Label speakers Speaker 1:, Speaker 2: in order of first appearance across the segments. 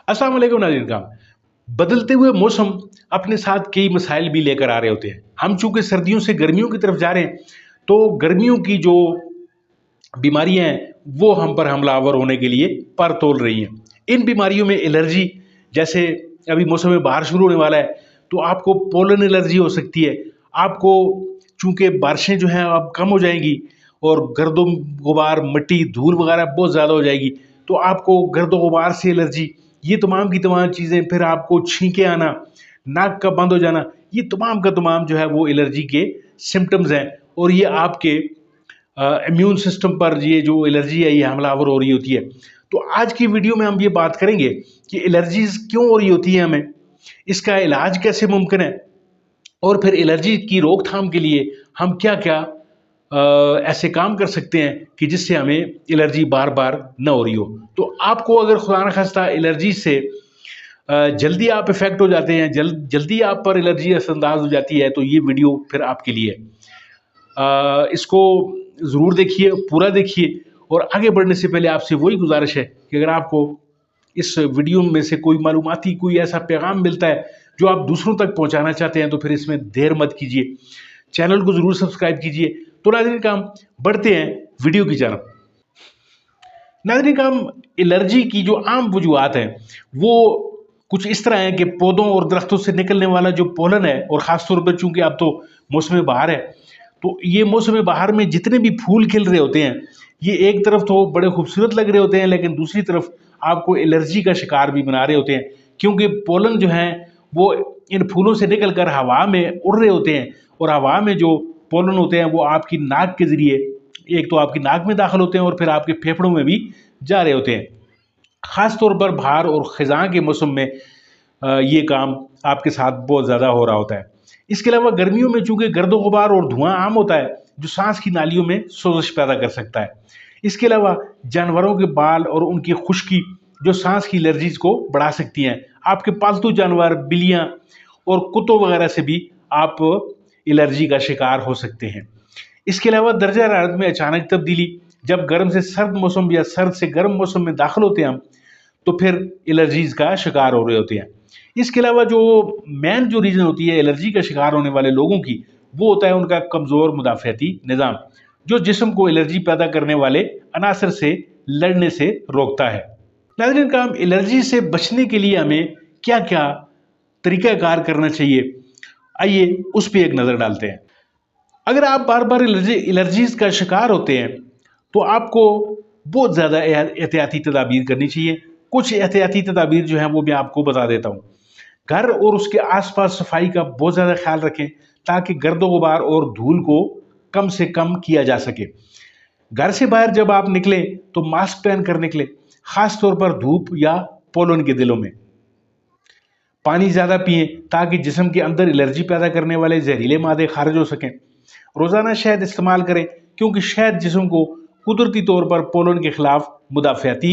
Speaker 1: अस्सलाम वालेकुम नाज़रीन किराम। बदलते हुए मौसम अपने साथ कई मसाइल भी लेकर आ रहे होते हैं। हम चूंकि सर्दियों से गर्मियों की तरफ जा रहे हैं, तो गर्मियों की जो बीमारियां हैं वो हम पर हमलावर होने के लिए पर तोल रही हैं। इन बीमारियों में एलर्जी, जैसे अभी मौसम में बाहर शुरू होने वाला है तो आपको पोलन एलर्जी हो सकती है। आपको चूंकि बारिशें जो हैं अब कम हो जाएंगी और गर्दो गुबार, मिट्टी, धूल वगैरह बहुत ज़्यादा हो जाएगी, तो आपको गर्दो गुबार से एलर्जी, ये तमाम की तमाम चीज़ें, फिर आपको छींके आना, नाक का बंद हो जाना, ये तमाम का तमाम जो है वो एलर्जी के सिम्टम्स हैं। और ये आपके इम्यून सिस्टम पर ये जो एलर्जी है ये हमलावर हो रही होती है। तो आज की वीडियो में हम ये बात करेंगे कि एलर्जीज क्यों हो रही होती है हमें, इसका इलाज कैसे मुमकिन है, और फिर एलर्जी की रोकथाम के लिए हम क्या क्या ऐसे काम कर सकते हैं कि जिससे हमें एलर्जी बार बार न हो रही हो। तो आपको अगर खुदा न खास्ता एलर्जी से जल्दी आप इफेक्ट हो जाते हैं, जल्दी आप पर एलर्जी असरअंदाज हो जाती है, तो ये वीडियो फिर आपके लिए है। इसको ज़रूर देखिए, पूरा देखिए। और आगे बढ़ने से पहले आपसे वही गुजारिश है कि अगर आपको इस वीडियो में से कोई मालूमाती, कोई ऐसा पैगाम मिलता है जो आप दूसरों तक पहुंचाना चाहते हैं, तो फिर इसमें देर मत कीजिए, चैनल को ज़रूर सब्सक्राइब कीजिए। तो नाज़रीन काम बढ़ते हैं वीडियो की जानब। नाज़रीन काम, एलर्जी की जो आम वजूहात हैं वो कुछ इस तरह है कि पौधों और दरख्तों से निकलने वाला जो पोलन है, और ख़ासतौर पर चूंकि अब तो मौसम बहार है, तो ये मौसम बहार में जितने भी फूल खिल रहे होते हैं, ये एक तरफ तो बड़े खूबसूरत लग रहे होते हैं, लेकिन दूसरी तरफ आपको एलर्जी का शिकार भी बना रहे होते हैं, क्योंकि पोलन जो है वो इन फूलों से निकल कर हवा में उड़ रहे होते हैं। और हवा में जो पोलन होते हैं वो आपकी नाक के ज़रिए एक तो आपकी नाक में दाखिल होते हैं और फिर आपके फेफड़ों में भी जा रहे होते हैं। ख़ास तौर पर बहार और ख़ज़ां के मौसम में ये काम आपके साथ बहुत ज़्यादा हो रहा होता है। इसके अलावा गर्मियों में चूँकि गर्दो गुबार और धुआं आम होता है, जो सांस की नालियों में सोजिश पैदा कर सकता है। इसके अलावा जानवरों के बाल और उनकी खुश्की जो सांस की एलर्जीज को बढ़ा सकती हैं। आपके पालतू जानवर, बिल्लियाँ और कुत्तों वगैरह से भी आप एलर्जी का शिकार हो सकते हैं। इसके अलावा दर्जा हरारत में अचानक तब्दीली, जब गर्म से सर्द मौसम या सर्द से गर्म मौसम में दाखिल होते हैं हम, तो फिर एलर्जीज का शिकार हो रहे होते हैं। इसके अलावा जो मेन जो रीज़न होती है एलर्जी का शिकार होने वाले लोगों की, वो होता है उनका कमज़ोर मुदाफ़ाती निज़ाम, जो जिस्म को एलर्जी पैदा करने वाले अनासर से लड़ने से रोकता है। नाज़रीन काम, एलर्जी से बचने के लिए हमें क्या क्या तरीक़ाकार करना चाहिए, आइए उस पर एक नज़र डालते हैं। अगर आप बार बार एलर्जीज का शिकार होते हैं तो आपको बहुत ज़्यादा एहतियाती तदाबीर करनी चाहिए। कुछ एहतियाती तदाबीर जो हैं वो मैं आपको बता देता हूँ। घर और उसके आसपास सफाई का बहुत ज़्यादा ख्याल रखें, ताकि गर्दो गुबार और धूल को कम से कम किया जा सके। घर से बाहर जब आप निकलें तो मास्क पहन कर निकलें, ख़ास तौर पर धूप या पोलन के दिनों में। पानी ज़्यादा पिएं ताकि जिस्म के अंदर एलर्जी पैदा करने वाले जहरीले मादे खारिज हो सकें। रोज़ाना शहद इस्तेमाल करें, क्योंकि शहद जिस्म को कुदरती तौर पर पोलन के खिलाफ मुदाफ़ाती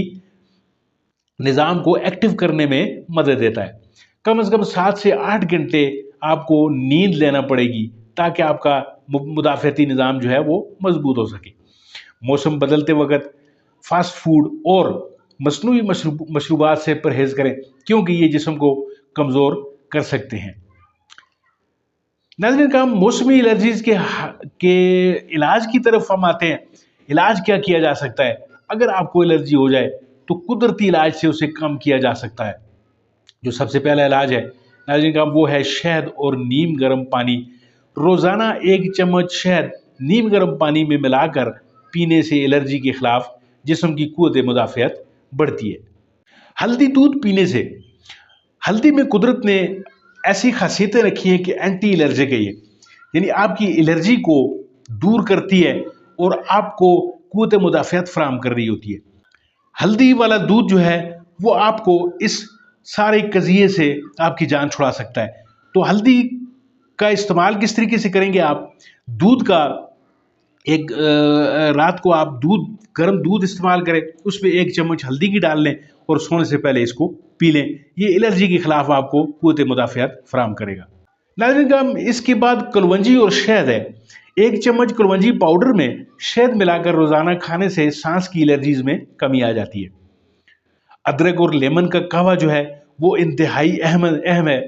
Speaker 1: निज़ाम को एक्टिव करने में मदद देता है। कम से कम 7 से 8 घंटे आपको नींद लेना पड़ेगी, ताकि आपका मुदाफ़ाती निज़ाम जो है वो मजबूत हो सके। मौसम बदलते वक्त फास्ट फूड और मसनूई मशरूबात से परहेज़ करें, क्योंकि ये जिस्म को कमज़ोर कर सकते हैं। नाज़रीन काम, मौसमी एलर्जीज के इलाज की तरफ हम आते हैं। इलाज क्या किया जा सकता है? अगर आपको एलर्जी हो जाए तो कुदरती इलाज से उसे कम किया जा सकता है। जो सबसे पहला इलाज है नाज़रीन काम, वो है शहद और नीम गर्म पानी। रोज़ाना 1 चम्मच शहद नीम गर्म पानी में मिलाकर पीने से एलर्जी के खिलाफ जिस्म की कुव्वत मुदाफ़ात बढ़ती है। हल्दी दूध पीने से, हल्दी में कुदरत ने ऐसी खासियतें रखी हैं कि एंटी एलर्जिक है ये, यानी आपकी एलर्जी को दूर करती है और आपको कुव्वत मुदाफ़ात फराहम कर रही होती है। हल्दी वाला दूध जो है वो आपको इस सारे कज़िये से आपकी जान छुड़ा सकता है। तो हल्दी का इस्तेमाल किस तरीके से करेंगे आप? दूध का एक रात को आप गर्म दूध इस्तेमाल करें, उसमें 1 चम्मच हल्दी की डाल लें और सोने से पहले इसको पी लें। ये एलर्जी के खिलाफ आपको कुव्वत मुदाफ़ात फराहम करेगा। नाज़रीन काम, इसके बाद कलवंजी और शहद है। 1 चम्मच कलवंजी पाउडर में शहद मिलाकर रोज़ाना खाने से सांस की एलर्जीज में कमी आ जाती है। ادرک اور لیمن کا قہوہ جو ہے وہ انتہائی اہم ہے۔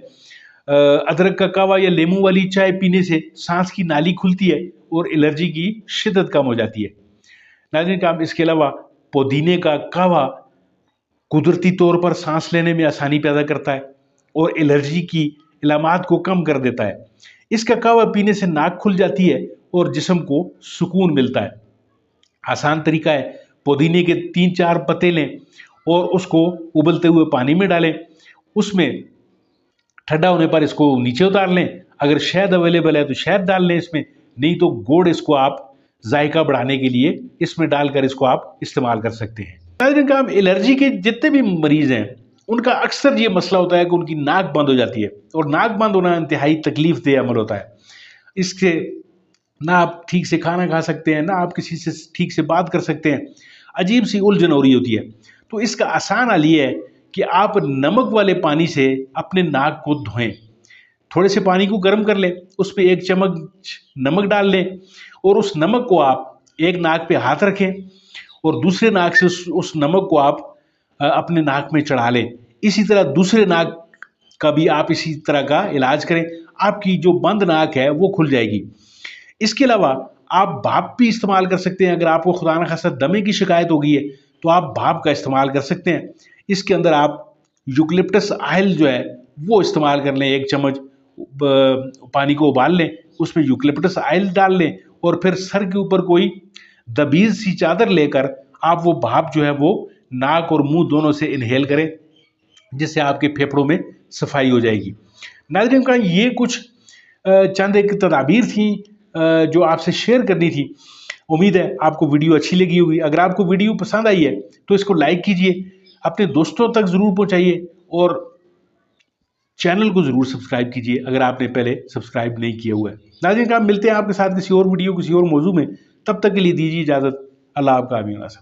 Speaker 1: ادرک کا قہوہ یا لیمو والی چائے پینے سے سانس کی نالی کھلتی ہے اور الرجی کی شدت کم ہو جاتی ہے۔ ناظرین کرام، اس کے علاوہ پودینے کا قہوہ قدرتی طور پر سانس لینے میں آسانی پیدا کرتا ہے اور الرجی کی علامات کو کم کر دیتا ہے۔ اس کا قہوہ پینے سے ناک کھل جاتی ہے اور جسم کو سکون ملتا ہے۔ آسان طریقہ ہے، پودینے کے 3-4 پتے لیں اور اس کو ابلتے ہوئے پانی میں ڈالیں، اس میں ٹھنڈا ہونے پر اس کو نیچے اتار لیں۔ اگر شہد اویلیبل ہے تو شہد ڈال لیں اس میں، نہیں تو گڑ اس کو آپ ذائقہ بڑھانے کے لیے اس میں ڈال کر اس کو آپ استعمال کر سکتے ہیں۔ ناظرین کرام، الرجی کے جتنے بھی مریض ہیں ان کا اکثر یہ مسئلہ ہوتا ہے کہ ان کی ناک بند ہو جاتی ہے، اور ناک بند ہونا انتہائی تکلیف دہ عمل ہوتا ہے۔ اس سے نہ آپ ٹھیک سے کھانا کھا سکتے ہیں، نہ آپ کسی سے ٹھیک سے بات کر سکتے ہیں، عجیب سی الجھن ہو رہی ہوتی ہے۔ تو اس کا آسان حل یہ ہے کہ آپ نمک والے پانی سے اپنے ناک کو دھوئیں۔ تھوڑے سے پانی کو گرم کر لیں، اس میں 1 چمچ نمک ڈال لیں اور اس نمک کو آپ ایک ناک پہ ہاتھ رکھیں اور دوسرے ناک سے اس نمک کو آپ اپنے ناک میں چڑھا لیں۔ اسی طرح دوسرے ناک کا بھی آپ اسی طرح کا علاج کریں، آپ کی جو بند ناک ہے وہ کھل جائے گی۔ اس کے علاوہ آپ بھاپ بھی استعمال کر سکتے ہیں۔ اگر آپ کو خدا نخواستہ دمے کی شکایت ہو گئی ہے تو آپ بھاپ کا استعمال کر سکتے ہیں۔ اس کے اندر آپ یوکلپٹس آئل جو ہے وہ استعمال کر لیں، 1 چمچ پانی کو ابال لیں، اس میں یوکلپٹس آئل ڈال لیں اور پھر سر کے اوپر کوئی دبیز سی چادر لے کر آپ وہ بھاپ جو ہے وہ ناک اور منہ دونوں سے انہیل کریں، جس سے آپ کے پھیپھڑوں میں صفائی ہو جائے گی۔ ناظرین کا یہ کچھ چند ایک تدابیر تھیں جو آپ سے شیئر کرنی تھی۔ امید ہے آپ کو ویڈیو اچھی لگی ہوگی۔ اگر آپ کو ویڈیو پسند آئی ہے تو اس کو لائک کیجئے، اپنے دوستوں تک ضرور پہنچائیے اور چینل کو ضرور سبسکرائب کیجئے اگر آپ نے پہلے سبسکرائب نہیں کیا ہوا ہے۔ ناظرین کرام، ملتے ہیں آپ کے ساتھ کسی اور ویڈیو کسی اور موضوع میں، تب تک کے لیے دیجیے اجازت۔ اللہ آپ کا حافظ۔